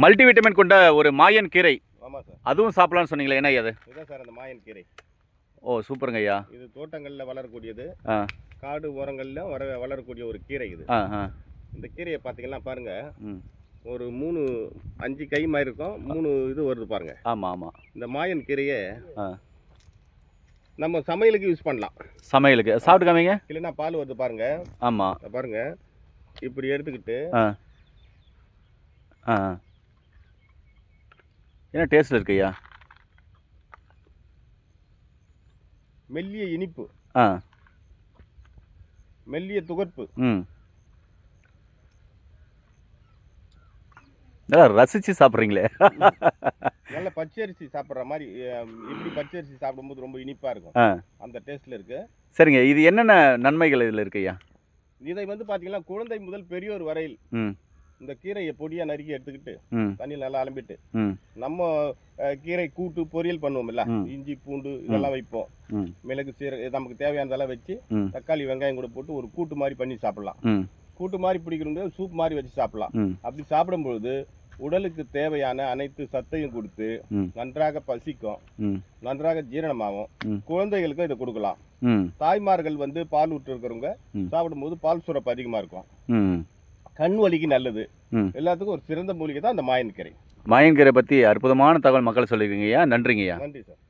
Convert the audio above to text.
Multivitamin கொண்ட ஒரு மாயன் கீரை. ஆமாம் சார். அதுவும் சாப்பிடலாம்னு சொன்னீங்களே, என்ன அது? இதுதான் சார் அந்த மாயன் கீரை. ஓ சூப்பருங்க ஐயா. இது தோட்டங்களில் வளரக்கூடியது, ஆ காடு ஓரங்களில் வளரக்கூடிய ஒரு கீரை இது. ஆ ஆ இந்த கீரையை பார்த்தீங்கன்னா பாருங்க, ம் ஒரு 5 கை மாதிரி இருக்கும், 3 இது வருது பாருங்க. ஆமாம் ஆமாம். இந்த மாயன் கீரையை ஆ நம்ம சமையலுக்கு யூஸ் பண்ணலாம். சமையலுக்கு சாப்பிட்டு காமிங்க. இல்லைன்னா பால் வருது பாருங்க. ஆமாம். பாருங்க, இப்படி எடுத்துக்கிட்டு ஆ ஆ என்ன டேஸ்ட்டில் இருக்கு ஐயா? மெல்லிய இனிப்பு, ஆ மெல்லிய துகர்ப்பு. ம் நல்லா ரசித்து சாப்பிட்றீங்களே. நல்ல பச்சரிசி சாப்பிட்ற மாதிரி, இப்படி பச்சரிசி சாப்பிடும்போது ரொம்ப இனிப்பாக இருக்கும். ஆ அந்த டேஸ்ட்டில் இருக்குது. சரிங்க, இது என்னென்ன நன்மைகள் இதில் இருக்கு ஐயா? இதை பார்த்தீங்கன்னா குழந்தை முதல் பெரியோர் வரையில் ம் இந்த கீரையை பொடியாக நறுக்கி எடுத்துக்கிட்டு ம் தண்ணியில் நல்லா அலம்பிட்டு, ம் நம்ம கீரை கூட்டு பொரியல் பண்ணுவோம்ல, இஞ்சி பூண்டு இதெல்லாம் வைப்போம், ம் மிளகு சீரகம் நமக்கு தேவையானதெல்லாம் வச்சு ம் தக்காளி வெங்காயம் கூட போட்டு ஒரு கூட்டு மாதிரி பண்ணி சாப்பிடலாம். ம் கூட்டு மாதிரி பிடிக்கிறது சூப் மாதிரி வச்சு சாப்பிடலாம். ம் அப்படி சாப்பிடும்பொழுது உடலுக்கு தேவையான அனைத்து சத்தையும் கொடுத்து ம் நன்றாக பசிக்கும், ம் நன்றாக ஜீரணமாகும். குழந்தைகளுக்கும் இதை கொடுக்கலாம். ம் தாய்மார்கள் பால் ஊற்று இருக்கிறவங்க ம் சாப்பிடும்போது பால் சுரப்பு அதிகமாக இருக்கும். ம் கண் வலிக்கு நல்லது. ம் எல்லாத்துக்கும் ஒரு சிறந்த மூலிகை தான் அந்த மாயன் கீரை. மாயன் கீரை பற்றி அற்புதமான தகவல் மக்கள் சொல்லியிருக்கீங்க ஐயா. நன்றிங்க ஐயா. நன்றி சார்.